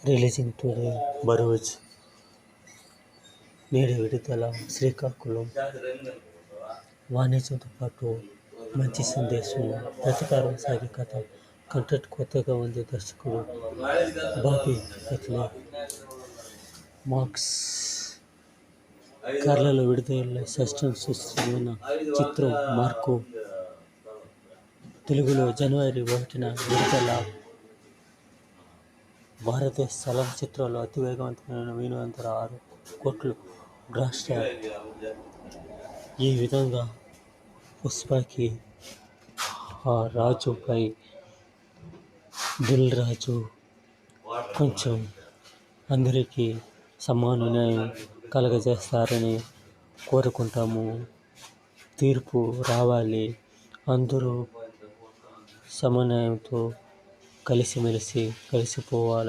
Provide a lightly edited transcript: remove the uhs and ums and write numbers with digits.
Releasing today Bharuch నేడు విడుదల శ్రీకాకుళం వాణిజ్యంతో పాటు మంచి సందేశం ప్రతీకారం సాగే కథ కంటెంట్ కొత్తగా ఉంది దర్శకుడు బాబీ పత్ని మార్క్స్ కేరళలో విడుదల సస్పెన్స్ సృష్టిస్తున్న చిత్రం మార్కో తెలుగులో జనవరి 1న విడుదల భారతదేశ చలనచిత్రాల్లో అతి వేగవంతమైన 806 కోట్లు గ్రాస్ ఈ విధంగా పుష్పకి ఆ రాజుపై దిల్ రాజు కొంచెం అందరికీ సమాన న్యాయం కలగజేస్తారని కోరుకుంటాము. తీర్పు రావాలి, అందరూ సమన్వయంతో కలిసిమెలిసి కలిసిపోవాలని